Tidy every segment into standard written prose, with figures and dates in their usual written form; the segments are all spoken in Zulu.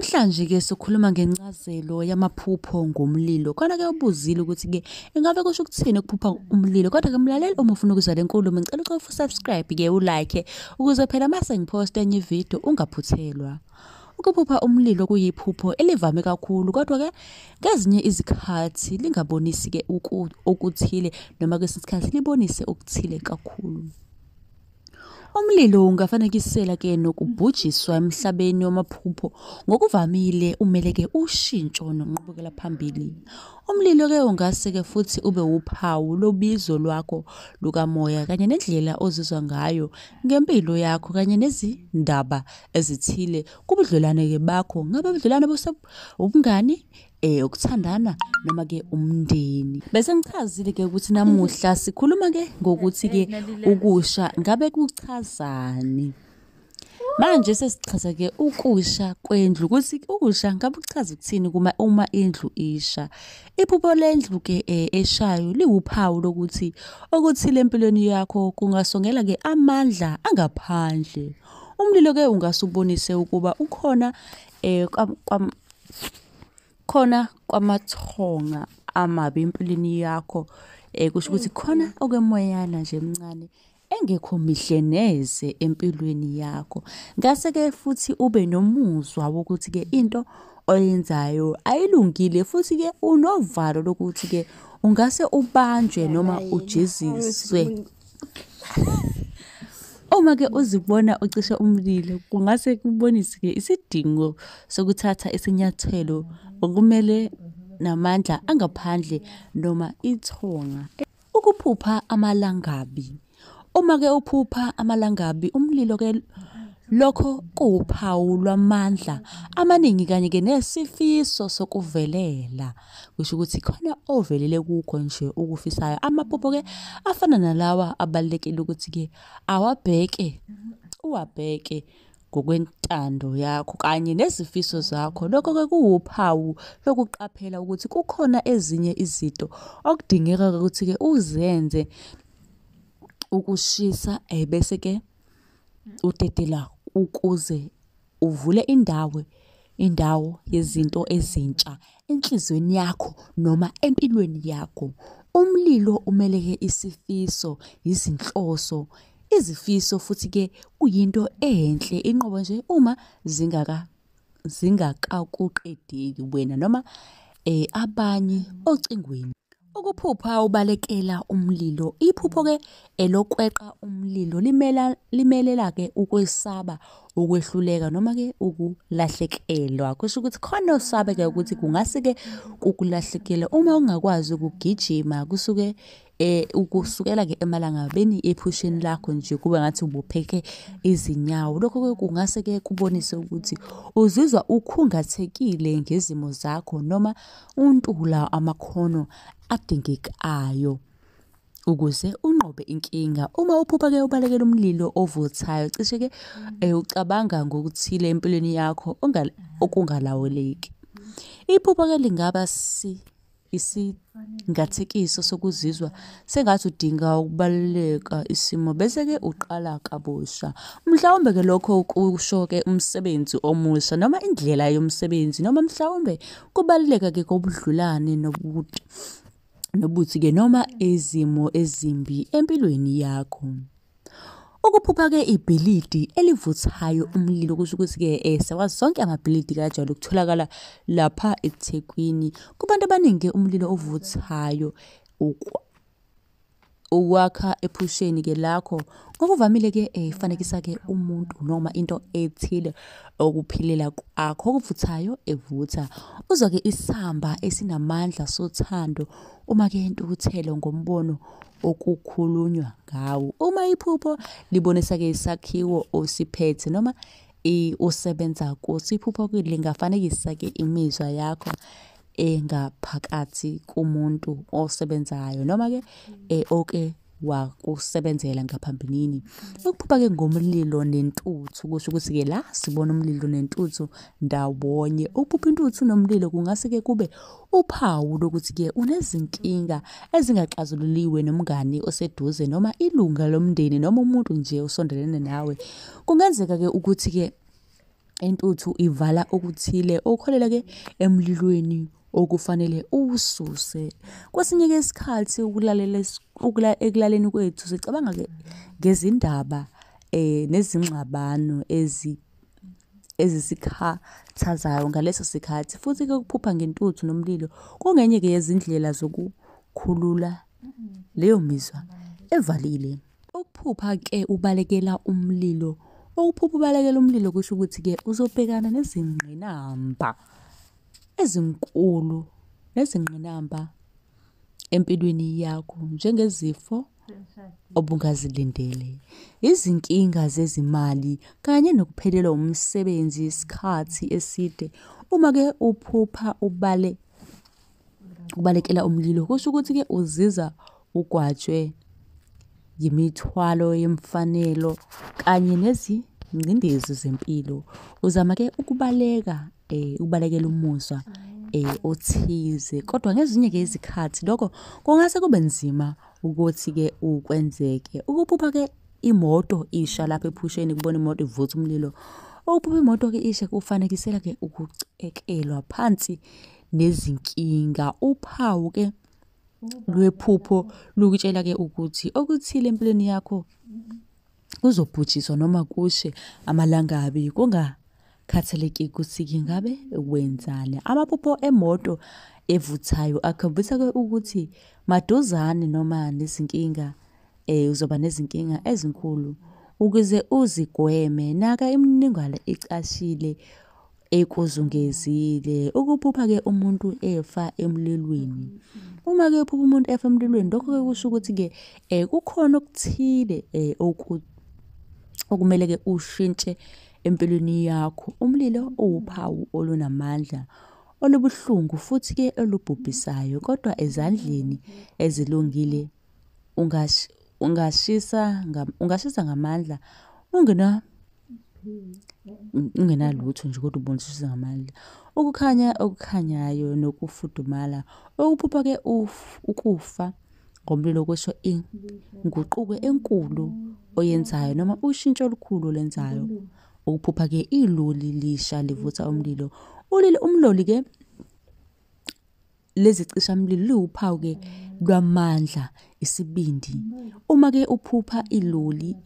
Namhlanje-ke sikhuluma ngencazelo yamaphupho ngomlilo. Khona-ke ubuzile ukuthi-ke ingabe kusho ukuthini ukuphupha umlilo. Kodwa-ke mlaleli, uma ufuna ukuzwa le nkulumo ngicela ukuthi usubscribe-ke ulike ukuze phela mase ngiphosta enye ividiyo ungaphuthelwa. Ukuphupha umlilo kuyiphupho elivame kakhulu, kodwa-ke ngezinye izikhathi lingabonisi-ke okuthile noma kwesinye isikhathi libonise okuthile kakhulu. Umlilo ungafanekisela-ke nokubhujiswa emhlabeni wamaphupho. Ngokuvamile umele-ke ushintsho nokunqubekela phambili. Umlilo-ke ungase-ke futhi ube uphawu lobizo lwakho lukamoya kanye nendlela ozizwa ngayo ngempilo yakho kanye nezindaba ezithile kubudlelwane-ke bakho. Ngabe ubudlelwane ubungani, ukuthandana noma-ke umndeni. Bese ngichazile-ke ukuthi namuhla sikhuluma-ke ngokuthi-ke ukusha ngabe kuchazani. Manje sesichaza-ke ukusha kwendlu ukuthi ukusha ngabe kuchaza ukuthini uma indlu isha. Iphupho lendlu-ke eshayo liwuphawu lokuthi okuthile empilweni yakho kungasongela-ke amandla angaphandle. Umlilo-ke ungase ubonise ukuba ukhona khona kwamathonga amabi empilweni yakho, kusho ukuthi khona okwemoyana nje emncane engekho mihle neze empilweni yakho. Ngase-ke futhi ube nomuzwa wokuthi-ke into oyenzayo ayilungile futhi-ke unovalo lokuthi-ke ungase ubanjwe noma ujeziswe. Uma-ke uzibona ucisha umlilo kungase kubonise-ke isidingo sokuthatha isinyathelo okumele namandla angaphandle noma ithonga. Ukuphupha amalangabi. Uma-ke uphupha amalangabi umlilo-ke lokho kuwuphawu lwamandla amaningi kanye-ke nesifiso sokuvelela. Kusho ukuthi khona ovelele kukho nje ukufisayo. Amaphupho-ke afana nalawa abalulekile ukuthi-ke uwabheke ngokwentando yakho kanye nezifiso zakho. Lokho-ke kuwuphawu lokuqaphela ukuthi kukhona ezinye izinto okudingeka ukuthi-ke uzenze ukushisa, bese-ke udedela ukuze uvule indawo yezinto ezintsha enhlizweni yakho noma empilweni yakho. Umlilo umele-ke isifiso, izinhloso, izifiso futhi-ke kuyinto enhle inqobo nje uma zingakakuqedeli wena noma abanye ocingweni. Ukuphupha ubalekela umlilo. Iphupho-ke lokweqa umlilo limelela-ke ukwesaba, ukwehluleka noma-ke ukulahlekelwa. Kusho ukuthi khona usabe-ke ukuthi kungase-ke kukulahlekela uma ungakwazi ukugijima kusuke ukusukela-ke emalangabeni ephusheni lakho nje kube ngathi ubupheke izinyawo. Lokho-ke kungase-ke kubonise ukuthi uzizwa ukhungathekile ngezimo zakho noma untula amakhono adingekayo ukuze unqobe inkinga. Uma uphupha-ke ubalekela umlilo ovuthayo cishe-ke ucabanga ngokuthile empilweni yakho okungalawuleki. Iphupha-ke lingaba isingathekiso sokuzizwa sengathi udinga ukubaluleka isimo bese-ke uqala kabusha. Mhlawumbe-ke lokho kusho-ke umsebenzi omusha noma indlela yomsebenzi noma mhlawumbe kubaluleka-ke kobudlulane nobuthi-ke noma izimo ezimbi empilweni yakho. Ukuphupha-ke ibhilidi elivuthayo umlilo kusho ukuthi-ke sakwazi sonke amabhilidi kanjalo ukutholakala lapha eThekwini. Kubantu abaningi umlilo ovuthayo ukwakha ephusheni-ke lakho ngokuvamile-ke ifanekisa-ke umuntu noma into ethile okuphilela kwakho okuvuthayo evutha. Uzwa-ke isamba esinamandla sothando uma-ke intukuthelo ngombono okukhulunywa ngawo. Uma iphupho libonisa-ke isakhiwo osiphethe noma usebenza kuso, iphupho-ke lingafanekisa-ke imizwa yakho engaphakathi kumuntu osebenzayo noma-ke oke wakusebenzela ngaphambilini. Ukuphupha-ke ngomlilo nentuthu kusho ukuthi-ke la sibona umlilo nentuthu ndawonye. Ukuphupha intuthu nomlilo kungase-ke kube uphawu lokuthi-ke unezinkinga ezingaxazululiwe nomngani oseduze noma ilunga lomndeni noma umuntu nje osondelene nawe. Kungenzeka-ke ukuthi-ke intuthu ivala okuthile okholela-ke emlilweni okufanele uwususe. Kwesinye-ke isikhathi ekulaleni kwethu sicabanga-ke ngezindaba nezingxabano ezisikhathazayo ngaleso sikhathi. Futhi-ke ukuphupha ngentuthu nomlilo kungenye-ke yezindlela zokukhulula leyo mizwa evalile. Ukuphupha-ke ubalekela umlilo. Ukuphupha ubalekela umlilo kusho ukuthi-ke uzobhekana nezingqinamba ezinkulu nezingqinamba empilweni yakho, njengezifo obungazilindele, izinkinga zezimali kanye nokuphelelwa umsebenzi isikhathi eside. Uma-ke uphupha ubalekela umlilo kusho ukuthi-ke uziza ugwatshwe yimithwalo yemfanelo kanye nezingcindezi zempilo. Uzama-ke ukubalekela umuzwa othize, kodwa ngezinye-ke izikhathi lokho kungase kube nzima ukuthi-ke ukwenzeke. Ukuphupha-ke imoto isha lapha ephusheni, kubona imoto ivutha umlilo. Ukuphupha imoto-ke isha kufanekisela-ke ukucekelwa phansi nezinkinga. Uphawu-ke lwephupho lukutshela-ke ukuthi okuthile empilweni yakho kuzobhujiswa noma kushe amalangabi, kungakhathaleki ukuthi ngabe wenzani. Amaphupho emoto evuthayo akhombisa-ke ukuthi maduzane noma nezinkinga, uzoba nezinkinga ezinkulu. Ukuze uzigweme, naka imininingwane ecashile ekuzungezile. Ukuphupha-ke umuntu efa emlilweni. Uma-ke uphupha umuntu efa emlilweni, lokho-ke kusho ukuthi-ke kukhona okuthile okumele-ke ushintshe empilweni yakho. Umlilo uwuphawu olunamandla, olubuhlungu futhi-ke olubhubhisayo, kodwa ezandleni ezilungile ungashisa ngamandla ungenalutho nje, kodwa ubonishisa ngamandla. Ukukhanya okukhanyayo nokufudumala. Ukuphupha-ke ukufa ngomlilo kusho inguquko enkulu oyenzayo noma ushintsho olukhulu olenzayo. Ukuphupha-ke iloli lisha livutha umlilo. Umloli-ke lezicishamlilo liwuphawu-ke lwamandla, isibindi. Uma-ke uphupha iloli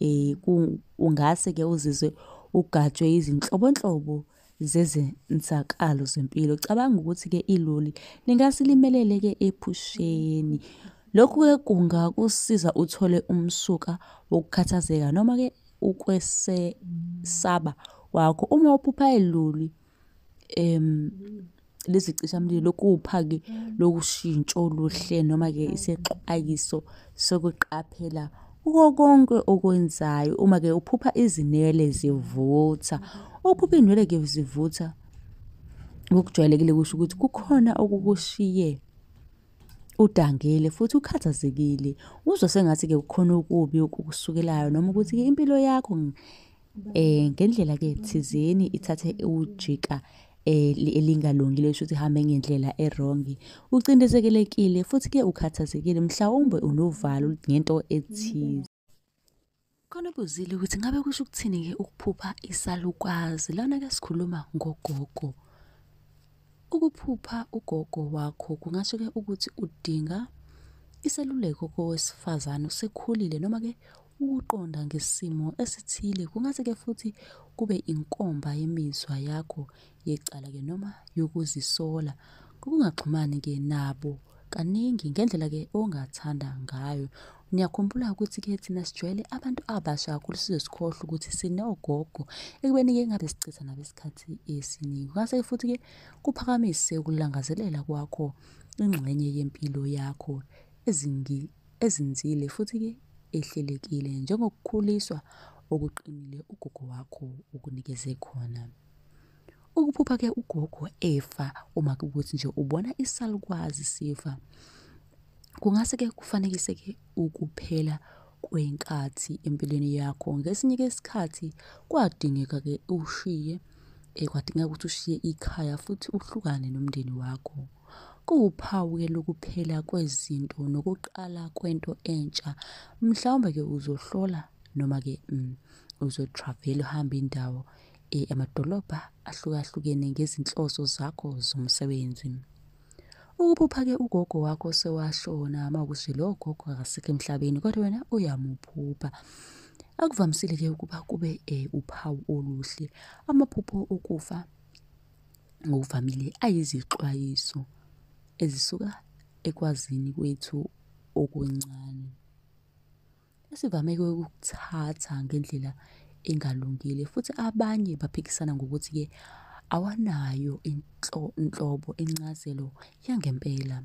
ungase-ke uzizwe ugajwe izinhlobonhlobo zezenzakalo zempilo. Cabanga ukuthi-ke iloli lingase limelele-ke ephusheni. Lokhu-ke kungakusiza uthole umsuka wokukhathazeka noma-ke ukwesaba kwakho. Uma uphupha iloli lezicishamlilo kuwuphawu-ke lokushintsho oluhle noma-ke isexwayiso sokuqaphela kuko konke okwenzayo. Uma-ke uphupha izinwele zivutha. Uphupha iy'nwele-ke zivutha ngokujwayelekile kusho ukuthi kukhona okukushiye udangele futhi ukhathazekile. Uzwa sengathi-ke kukhona okubi okukusukelayo noma ukuthi-ke impilo yakho ngendlela-ke thizeni ithathe ujika elingalungile, kusho ukuthi ihambe ngendlela erongi. Ucindezelekile futhi-ke ukhathazekile, mhlawumbe unovalo ngento ethize. Khona buzile ukuthi ngabe kusho ukuthini-ke ukuphupha isalukwazi. Lana-ke sikhuluma ngogogo. Ukuphupha ugogo wakho kungasho-ke ukuthi udinga iseluleko kowesifazane osekhulile noma-ke ukuqonda ngesimo esithile. Kungase-ke futhi kube inkomba yemizwa yakho yecala-ke noma yokuzisola. Kokungaxhumani-ke nabo kaningi ngendlela-ke ongathanda ngayo. Niyakhumbula ukuthi-ke thina sijwayele abantu abasha kakhulu size sikhohlwe ukuthi sinogogo, ekubeni-ke ngabe sichitha nabo isikhathi esiningi. Kungase futhi-ke kuphakamise ukulangazelela kwakho ingxenye yempilo yakho ezinzile futhi-ke ehlelekile, njengokukhuliswa okuqinile ugogo wakho ukunikeze khona. Ukuphupha-ke ugogo efa, uma kuwukuthi nje ubona isalukwazi sifa, kungase-ke kufanekise-ke ukuphela kwenkathi empilweni yakho. Ngesinye-ke isikhathi kwadingeka-ke kwadingeka ukuthi ushiye ikhaya futhi uhlukane nomndeni wakho. Kuwuphawu-ke lokuphela kwezinto nokuqala kwento entsha. Mhlawumbe-ke uzohlola noma-ke uzo-travel, uhambe indawo amadolobha ahlukahlukene ngezinhloso zakho zomsebenzi. Ukuphupha-ke ugogo wakho sewashona mawukuthi lo gogo akasekho emhlabeni kodwa wena uyamuphupha. Akuvamisile-ke ukuba kube uphawu oluhle. Amaphupho okufa ngokuvamile ayizixwayiso ezisuka ekwazini kwethu okuncane. Esivame-ke ukuthatha ngendlela engalungile futhi abanye baphikisana ngokuthi-ke awanayo inhlobo incazelo yangempela.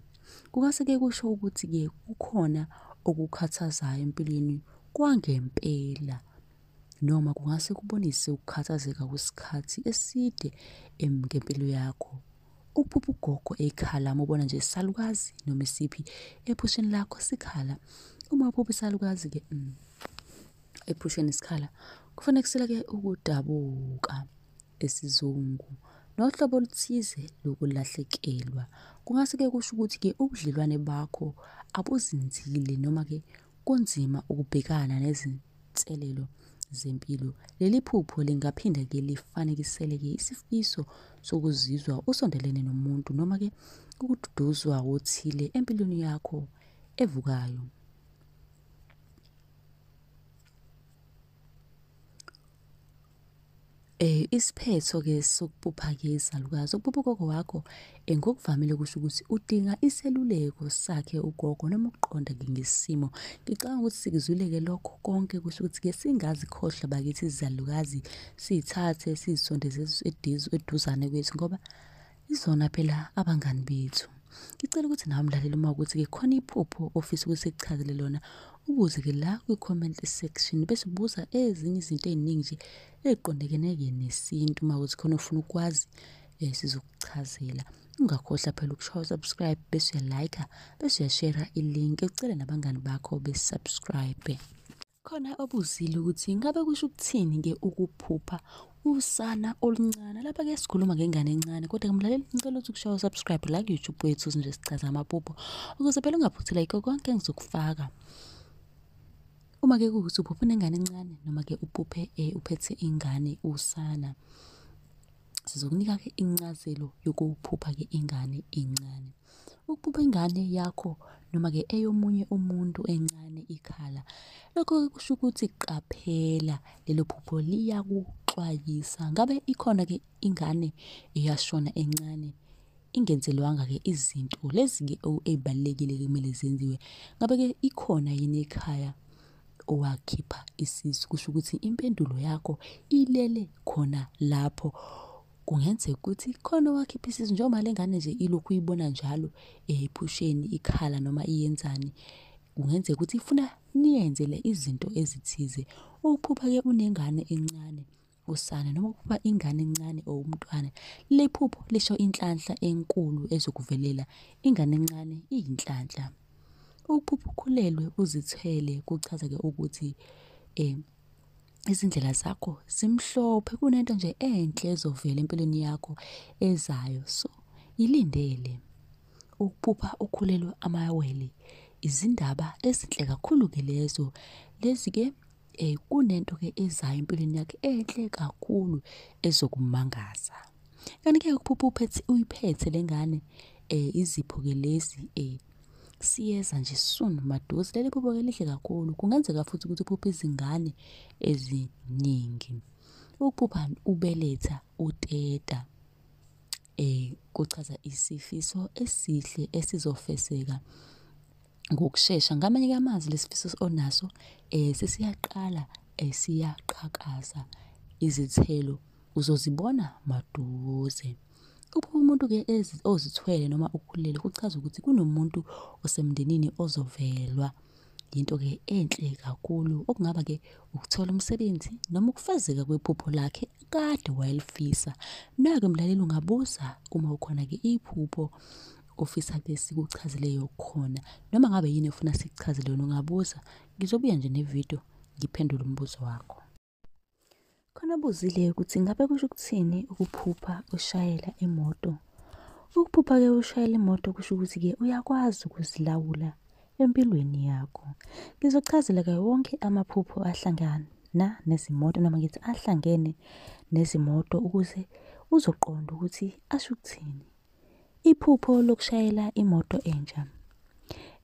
Kungase-ke kusho ukuthi-ke kukhona okukhathazayo empilweni kwangempela, noma kungase kubonise ukukhathazeka kwesikhathi eside ngempilo yakho. Ukuphupha ugogo ekhala ubona nje isalukazi noma isiphi ephusheni lakho sikhala. Uma uphupha isalukazi-ke ephusheni isikhala, kufanekisela-ke ukudabuka esizungu nohlobo oluthize lokulahlekelwa. Kungase-ke kusho ukuthi-ke ubudlelwane bakho abuzinzile noma-ke kunzima ukubhekana nezinselelo zempilo. Leli phupho lingaphinda-ke lifanekisele-ke isifiso sokuzizwa usondelene nomuntu noma-ke ukududuzwa othile empilweni yakho evukayo. Isiphetho-ke sokuphupha-ke isalukazi. Ukuphupha ugogo wakho ngokuvamile kusho ukuthi udinga iseluleko sakhe ugogo noma ukuqonda-ke ngesimo. Ngicabanga ukuthi sikuzwile-ke lokho konke kusho ukuthi-ke singazikhohlwa bakithi izalukazi, siy'thathe sizisondeze eduzane kwethu ngoba izona phela abangani bethu. Ngicela ukuthi nawe mlaleli uma ukuthi-ke khona iphupho ofisa ukuthi sikuchazele lona, ubuze-ke la kwi-comment section bese ubuza ezinye izinto ey'ningi nje ey'qondekene-ke nesintu. Uma ukuthi khona ufuna ukwazi sizokuchazela. Ungakhohlwa phela ukushawa subscribe bese uyalayikha bese uyashera i-link ucele nabangani bakho besubscribe. Khona obuzile ukuthi ngabe kusho ukuthini-ke ukuphupha usana oluncane. Lapha-ke sikhuluma ngengane encane kodwa mlaleli ngicela ukuthi ukushawa subscribe la ku-YouTube wethu nje sichaza amaphupho ukuze phela ungaphuthela yikho konke engizokufaka. Uma-ke kuwukuthi uphupha nengane encane noma-ke uphuphe uphethe ingane usana, sizokunika-ke incazelo yokuphupha-ke ingane encane. Ukuphupha ingane yakho noma-ke eyomunye umuntu encane ikhala, lokho-ke kusho ukuthi qaphela lelo phupho liyakuxwayisa. Ngabe ikhona-ke ingane eyashona encane ingenzelwanga-ke izinto lezi-ke ey'balulekile kumele zenziwe. Ngabe-ke ikhona yini ekhaya owakhipha isisu? Kusho ukuthi impendulo yakho ilele khona lapho. Kungenzeka ukuthi khona owakhipha isisu njengoba le ngane nje ilokhu uyibona njalo ephusheni ikhala noma iyenzani. Kungenzeka ukuthi ifuna niyenzele izinto ezithize. Ukuphupha-ke unengane encane usana noma ukuphupha ingane encane or umntwana, le phupho lisho inhlanhla enkulu ezokuvelela. Ingane encane iyinhlanhla. Ukuphupha ukhulelwe uzithwele kuchaza-ke ukuthi izindlela zakho zimhlophe, kunento nje enhle ezovela empilweni yakho ezayo, so ilindele. Ukuphupha ukhulelwe amawele, izindaba ezinhle kakhulu-ke lezo. Lezi-ke kunento-ke ezayo empilweni yakhe enhle kakhulu ezokumangaza. Kanti-ke ukuphupha uyiphethe le ngane izipho-ke lezi siyeza nje soon maduze. Leli phupho-ke lihle kakhulu. Kungenzeka futhi ukuthi uphuphe izingane eziningi. Ukuphupha ubeletha uteta kuchaza isifiso esihle esizofezeka ngokushesha. Ngamanye amazwi lesifiso onaso sesiyaqala siyaqhakaza, izithelo uzozibona maduze. Ukuphupha umuntu-ke ozithwele noma ukhulelwe kuchaza ukuthi kunomuntu osemndenini ozovelwa. Yinto-ke enhle kakhulu okungaba-ke ukuthola umsebenzi noma ukufezeka kwephupho lakhe kade wayelifisa. Nawe-ke mlaleli ungabuza uma ukhona-ke iphupho ofisa-ke sikuchazeleyo khona noma ngabe yini ufuna sikuchazele yona ungabuza. Ngizobuya nje nevidiyo ngiphendule umbuzo wakho. Khona buzile ukuthi ngabe kusho ukuthini ukuphupha ushayela imoto. Ukuphupha-ke ushayela imoto kusho ukuthi-ke uyakwazi ukuzilawula empilweni yakho. Ngizochazela-ke wonke amaphupho ahlangana nezimoto noma ngithi ahlangene nezimoto ukuze uzoqonda ukuthi asho ukuthini. Iphupho lokushayela imoto entsha.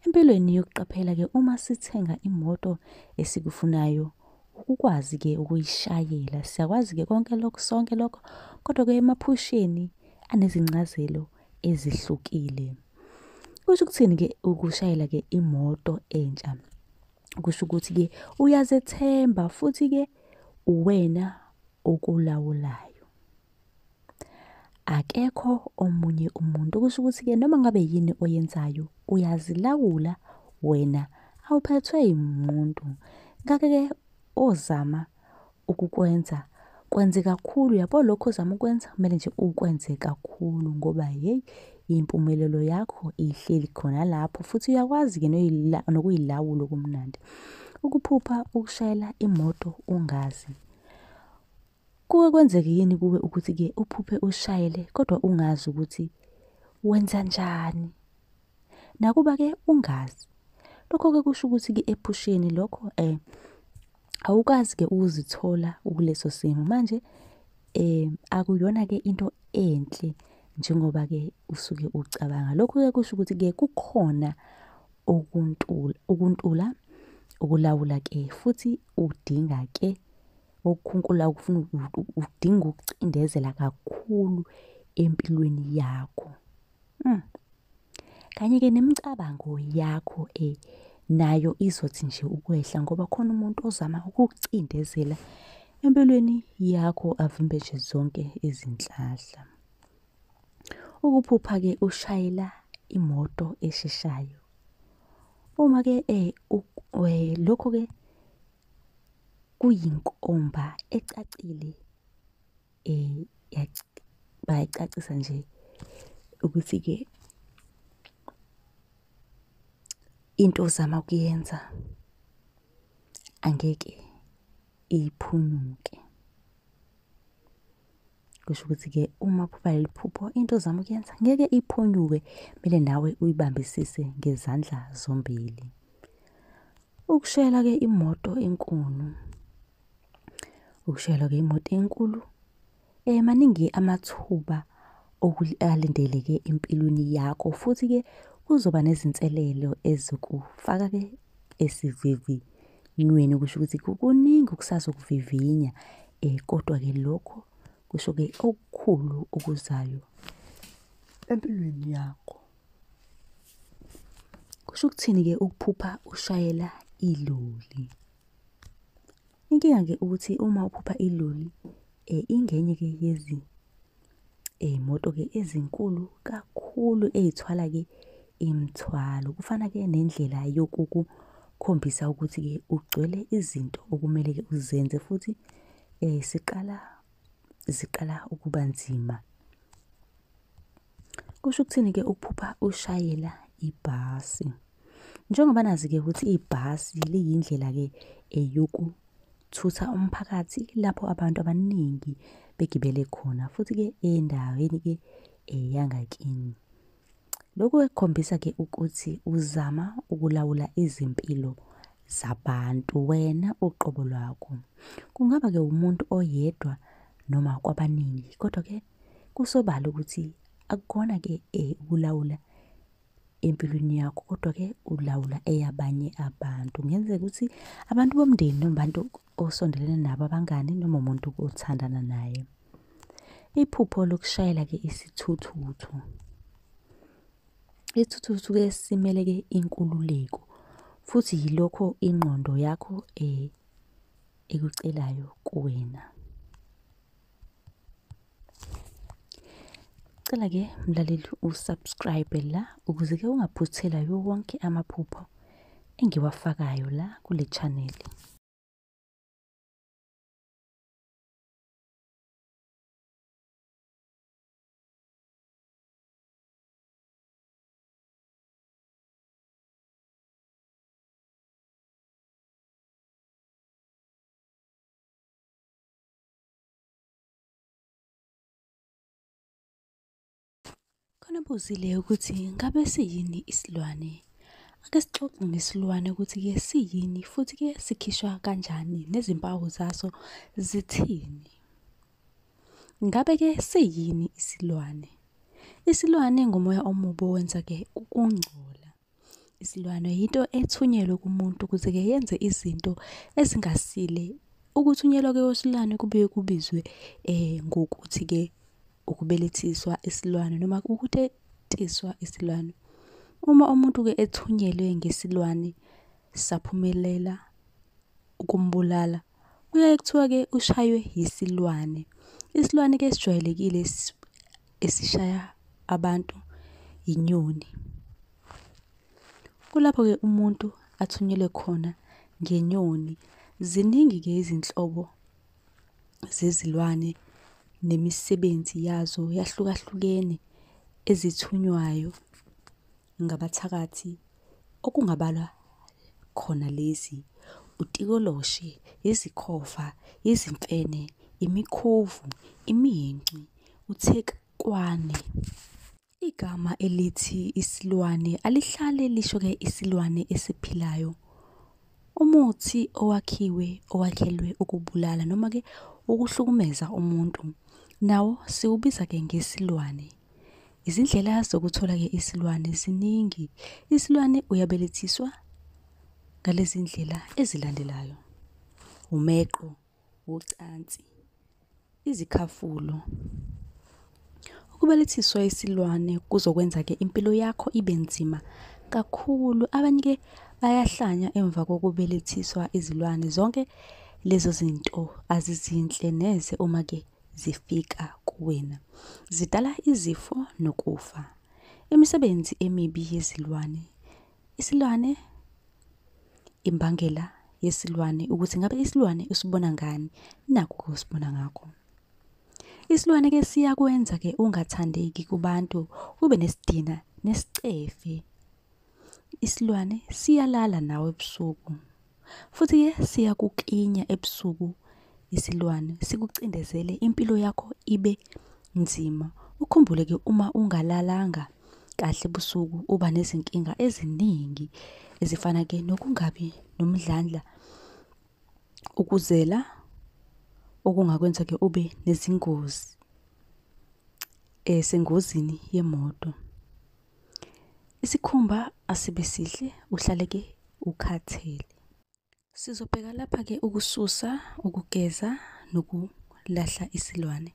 Empilweni yokuqaphela-ke uma sithenga imoto esikufunayo, ukukwazi-ke ukuyishayela. Siyakwazi-ke sonke lokho, kodwa-ke emaphusheni anezincazelo ezihlukile. Kusho ukuthini-ke ukushayela-ke imoto entsha? Kusho ukuthi-ke uyazethemba futhi-ke uwena okulawulayo. Akekho omunye umuntu. Kusho ukuthi-ke noma ngabe yini oyenzayo uyazilawula wena, awuphethwe yimuntu. Ngakho-ke ozama ukukwenza kwenze kakhulu. Yabo lokho ozama ukwenza kumele nje ukwenze kakhulu ngoba impumelelo yakho ihleli khona lapho futhi uyakwazi-ke nokuyilawula okumnandi. Ukuphupha ukushayela imoto ungazi. Kuke kwenzeke yini kuwe ukuthi-ke uphuphe ushayele kodwa ungazi ukuthi wenza njani? Nakuba-ke ungazi. Lokho-ke kusho ukuthi-ke ephusheni lokho awukazi-ke ukuzithola ukuleso simo. Manje akuyona-ke into enhle njengoba-ke usuke ucabanga. Lokhu-ke kusho ukuthi-ke kukhona ukuntula, ukulawula-ke futhi udinga-ke okukhunkula kufuna udinga ukucindezela kakhulu empilweni yakho. Kanye-ke nemicabango yakho nayo izothi nje ukwehla ngoba khona umuntu ozama ukukucindezela empilweni yakho avimbe nje zonke izinhlahla. Ukuphupha-ke ushayela imoto esheshayo. Uma-ke lokho-ke kuyinkomba ecacile, bayacacisa nje ukuthi-ke into ozama ukuyenza angeke iphunyuke. Kusho ukuthi-ke uma uphupha leli phupho into ozama ukuyenza ngeke iphunyuke, kumele nawe uyibambisise ngezandla zombili. Ukushayela-ke imoto enkulu. Ukushayela-ke imoto enkulu maningi amathuba alindeleke empilweni yakho futhi-ke kuzoba nezinselelo ezokufaka-ke esivivinyweni. Kusho ukuthi kuningi okusazokuvivinya kodwa-ke lokho kusho-ke okukhulu okuzayo empilweni yakho. Kusho ukuthini-ke ukuphupha ushayela iloli? Inkinga-ke ukuthi uma uphupha iloli ingenye-ke imoto-ke ezinkulu kakhulu ey'thwala-ke imithwalo. Kufana-ke nendlela yokukukhombisa ukuthi-ke ugcwele izinto okumele-ke uzenze futhi ziqala ukuba nzima. Kusho ukuthini-ke ukuphupha ushayela ibhasi? Njengoba nazi-ke ukuthi ibhasi liyindlela-ke yokuthutha umphakathi lapho abantu abaningi begibele khona futhi-ke endaweni-ke yangakini. Lokhu-ke kukhombisa-ke ukuthi uzama ukulawula izimpilo zabantu wena uqobo lwakho. Kungaba-ke umuntu oyedwa noma kwabaningi kodwa-ke kusobala ukuthi akukona-ke ukulawula empilweni yakho kodwa-ke ulawula eyabanye abantu. Kungenzeka ukuthi abantu bomndeni noma abantu osondelene nabo, abangani noma umuntu othandana naye. Iphupho lokushayela-ke isithuthuthu. Isithuthuthu-ke simele-ke inkululeko futhi yilokho ingqondo yakho ekucelayo kuwena. Cela-ke mlaleli usubscribe la ukuze-ke ungaphuthelwa yiwo wonke amaphupho engiwafakayo la kule channel. Khona buzile ukuthi ngabe siyini isilwane? Ake sixoxe ngesilwane ukuthi-ke siyini futhi-ke sikhishwa kanjani nezimpawu zaso zithini. Ngabe-ke siyini isilwane? Isilwane ngumoya omubi owenza-ke ukungcola. Isilwane yinto ethunyelwe kumuntu ukuze-ke yenze izinto ezingasile. Ukuthunyelwa-ke kwesilwane kubuye kubizwe ngokuthi-ke ukubelethiswa isilwane noma ukutetiswa isilwane. Uma umuntu-ke ethunyelwe ngesilwane saphumelela ukumbulala, kuyaye kuthiwa-ke ushaywe yisilwane. Isilwane-ke esijwayelekile esishaya abantu inyoni. Kulapho-ke umuntu athunyelwe khona ngenyoni. Ziningi-ke izinhlobo zezilwane nemisebenzi yazo yahlukahlukene ezithunywayo ngabathakathi okungabalwa khona lezi: utikoloshe, izikhova, izimfene, imikhovu, iminci, uthekwane. Igama elithi isilwane alihlale lisho-ke isilwane esiphilayo. Umuthi owakhelwe ukubulala noma-ke ukuhlukumeza umuntu, nawo siwubiza-ke ngesilwane. Izindlela zokuthola-ke isilwane ziningi. Isilwane uyabelethiswa ngalezi ndlela ezilandelayo: umeqo, ucansi, izikhafulo. Ukubelethiswa isilwane kuzokwenza-ke impilo yakho ibe nzima kakhulu. Abanye-ke bayahlanya emva kokubelethiswa izilwane. Zonke lezo zinto azizinhle neze uma-ke zifika kuwena. Zidala izifo nokufa. Imisebenzi emibi yezilwane. Isilwane, imbangela yesilwane ukuthi ngabe isilwane usibona ngani? Nakhu usibona ngakho. Isilwane-ke siyakwenza-ke ungathandeki kubantu, ube nesidina nesicefe. Isilwane siyalala nawe ebusuku, futhi-ke siyakuklinya ebusuku. Isilwane sikucindezele impilo yakho ibe nzima. Ukhumbule-ke uma ungalalanga kahle ebusuku uba nezinkinga eziningi ezifana-ke nokungabi nomdlandla, ukuzela okungakwenza-ke ube nezingozi sengozini yemoto. Isikhumba asibe sihle, uhlale-ke ukhathele. Sizobheka lapha-ke ukususa, ukugeza nokulahla isilwane.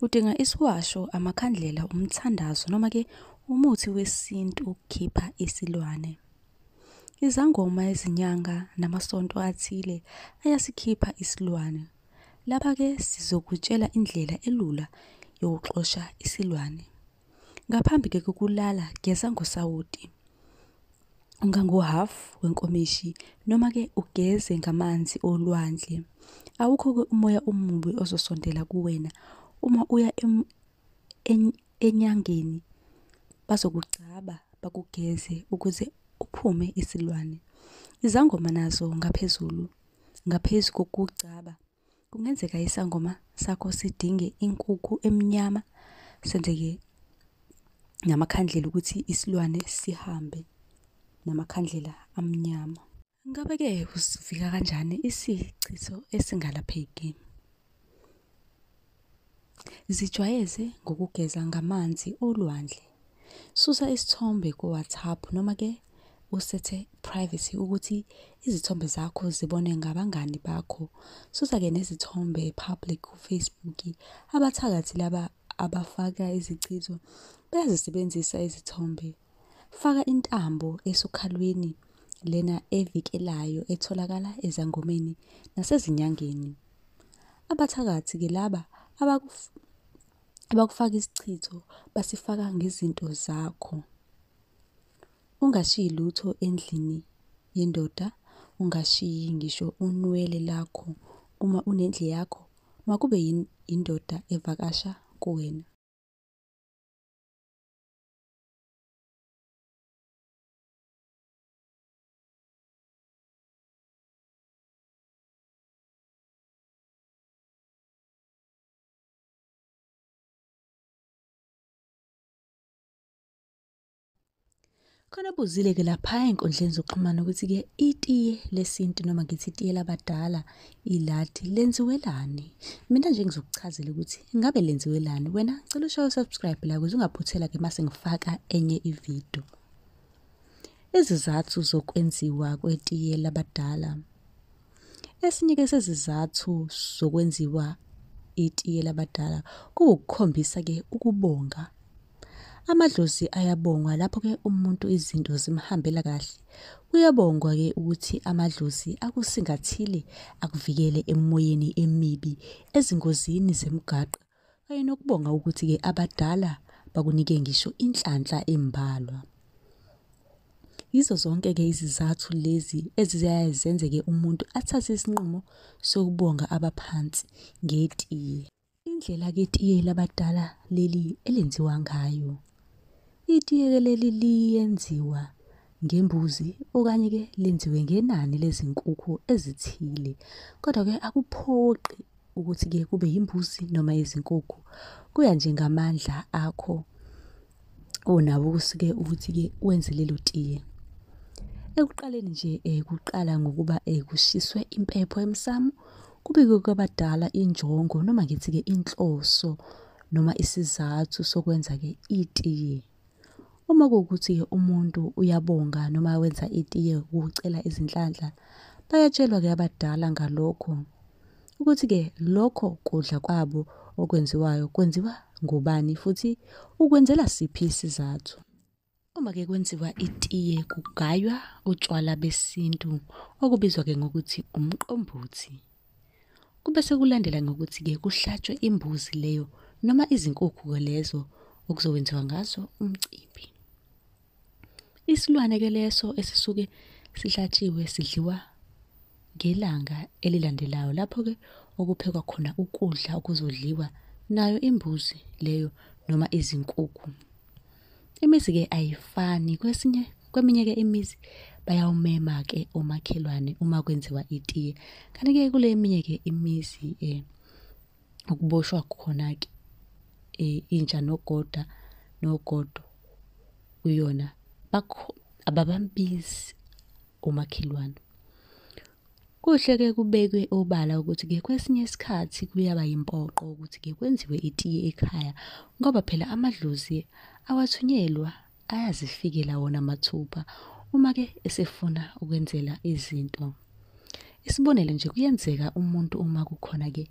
Udinga isiwasho, amakhandlela, umthandazo noma-ke umuthi wesintu ukukhipha isilwane. Izangoma, izinyanga namasonto athile ayasikhipha isilwane. Lapha-ke sizokutshela indlela elula yokuxosha isilwane. Ngaphambi-ke kokulala, geza ngosawoti ongango-half wenkomishi noma-ke ugeze ngamanzi olwandle. Awukho-ke umoya omubi ozosondela kuwena. Uma uya enyangeni bazokugcaba bakugeze ukuze uphume isilwane. Izangoma nazo ngaphezu kokugcaba, kungenzeka isangoma sakho sidinge inkukhu emnyama, senze-ke namakhandlela ukuthi isilwane sihambe namakhandlela amnyama. Ngabe-ke usivika kanjani isichitho esingalapheki? Zijwayeze ngokugeza ngamanzi olwandle. Susa isithombe ku-WhatsApp noma-ke usethe privacy ukuthi izithombe zakho zibone ngabangani bakho. Susa-ke nezithombe public ku-Facebook. Abathakathi laba abafaka izichitho bayazisebenzisa izithombe. Faka intambo esokhalweni, lena evikelayo etholakala ezangomeni nasezinyangeni. Abathakathi-ke laba abakufaka isichitho basifaka ngezinto zakho. Ungashiyi lutho endlini yendoda, ungashiyi ngisho unwele lakho. Uma unendlu yakho, makube indoda evakasha kuwena. Khona buzile-ke lapha ey'nkundleni zokuxhumana ukuthi-ke itiye lesintu noma ngithi itiye labadala iladi lenziwelani. Mina nje ngizokuchazela ukuthi ngabe lenziwelani. Wena cela ushaye u-subscribe la ukuze ungaphuthela-ke mase ngifaka enye ividiyo. Izizathu zokwenziwa kwetiye labadala. Esinye-ke sezizathu zokwenziwa itiye labadala kuwukukhombisa-ke ukubonga. Amadlozi ayabongwa lapho-ke umuntu izinto zimhambela kahle. Kuyabongwa-ke ukuthi amadlozi akusingathile, akuvikele emoyeni emibi, ezingozini zemigaqo, kanye nokubonga ukuthi-ke abadala bakunike ngisho inhlanhla embalwa. Yizo zonke-ke izizathu lezi eziyaye zenze-ke umuntu athathe isinqumo sokubonga abaphansi ngetiye. Indlela-ke itiye labadala leli elenziwa ngayo. Itiye leli liyenziwa ngembuzi okanye-ke lenziwe ngenani lezinkukhu ezithile. Kodwa-ke akuphoqi ukuthi-ke kube yimbuzi noma izinkukhu. Kuya nje ngamandla akho onawo ukusuke ukuthi-ke wenze lelo tiye. Ekuqaleni nje kuqala ngokuba kushiswe impepho emsamo, kubikwe kwabadala injongo noma ngithi-ke inhloso noma isizathu sokwenza-ke itiye. Uma kuwukuthi-ke umuntu uyabonga noma wenza itiye ukucela izinhlanhla, bayatshelwa-ke abadala ngalokho ukuthi-ke lokho kudla kwabo okwenziwayo kwenziwa ngobani futhi ukwenzela siphi isizathu. Uma-ke kwenziwa itiye kugaywa utshwala besintu okubizwa-ke ngokuthi umqombothi. Kube sekulandela ngokuthi-ke kuhlatshwe imbuzi leyo noma izinkukhu-ke lezo okuzokwenziwa ngazo umcimbi. Isilwane-ke leso esisuke sihlatshiwe sidliwa ngelanga elilandelayo lapho-ke okuphekwa khona ukudla okuzodliwa nayo imbuzi leyo noma izinkukhu. Imizi-ke ayifani, kweminye-ke imizi bayawumema-ke omakhelwane uma kwenziwa itiye. Kanti-ke kule eminye-ke imizi okuboshwa khona-ke intsha nogodo kuyona ababambizi omakhelwane. Kuhle-ke kubekwe obala ukuthi-ke kwesinye isikhathi kuyaba yimpoqo ukuthi-ke kwenziwe itiye ekhaya ngoba phela amadlozi awathunyelwa ayazifikela wona mathupha uma-ke esefuna ukwenzela izinto. Isibonelo nje kuyenzeka umuntu uma kukhona-ke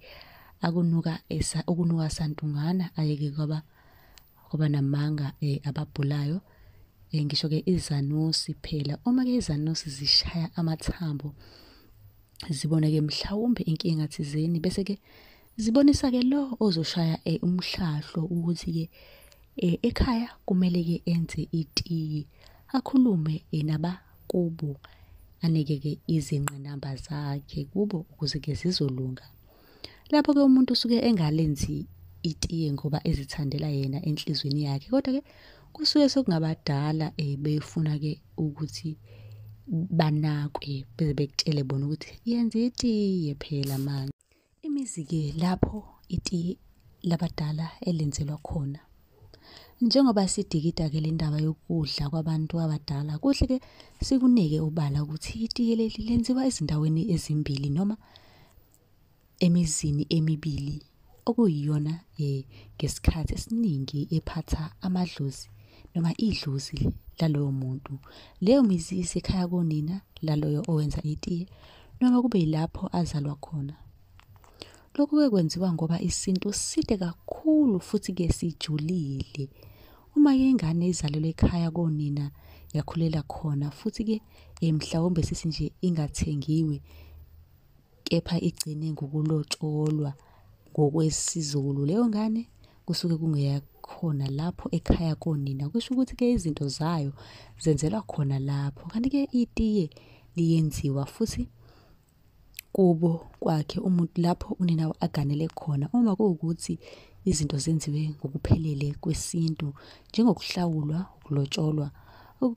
okunuka santungana ayeke kwaba namanga ababhulayo. Ngisho-ke izanusi phela uma-ke izanusi zishaya amathambo zibone-ke mhlawumbe inkinga thizeni bese-ke zibonisa-ke lo ozoshaya umhlahlo ukuthi-ke ekhaya kumele-ke enze itiye, akhulume nabakubo, aneke-ke izingqinamba zakhe kubo ukuze-ke zizolunga. Lapho-ke umuntu usuke engalenzi itiye ngoba ezithandela yena enhlizweni yakhe, kodwa-ke kusuke sekungabadala befuna-ke ukuthi banakwe beze bekutshele bona ukuthi yenza itiye phela manje. Imizi-ke lapho itiye labadala elenzelwa khona. Njengoba sidikida-ke le ndaba yokudla kwabantu abadala, kuhle-ke sikunike obala ukuthi itiye leli lenziwa ezindaweni ezimbili noma emizini emibili okuyiyona ngesikhathi esiningi ephatha amadlozi noma idlozi laloyo muntu. Leyo mizi isekhaya konina laloyo owenza itiye noma kube yilapho azalwa khona. Lokhu-ke kwenziwa ngoba isintu side kakhulu futhi-ke sijulile. Uma-ke ingane izalelwe ekhaya konina yakhulela khona futhi-ke mhlawumbe sithi nje ingathengiwe kepha igcine ngokulotsholwa ngokwesizulu, leyo ngane kusuke kungeyakhona lapho ekhaya konina. Kusho ukuthi-ke izinto zayo zenzelwa khona lapho. Kanti-ke itiye liyenziwa futhi kubo kwakhe umuntu lapho unina aganele khona. Uma kuwukuthi izinto zenziwe ngokuphelele kwesintu njengokuhlawulwa, ukulotsholwa,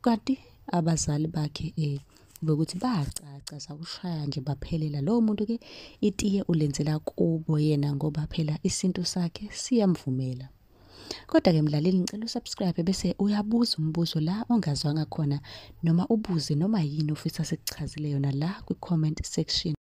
kanti abazali bakhe bekuthi bayacaca zakushaya nje baphelela. Lowo muntu-ke itiye ulenzela kubo yena ngoba phela isintu sakhe siyamvumela. Kodwa-ke mlaleli, ngicela usubscribe bese uyabuza umbuzo la ongazwanga khona, noma ubuze noma yini ofisa sikuchazile yona la kwi-comment section.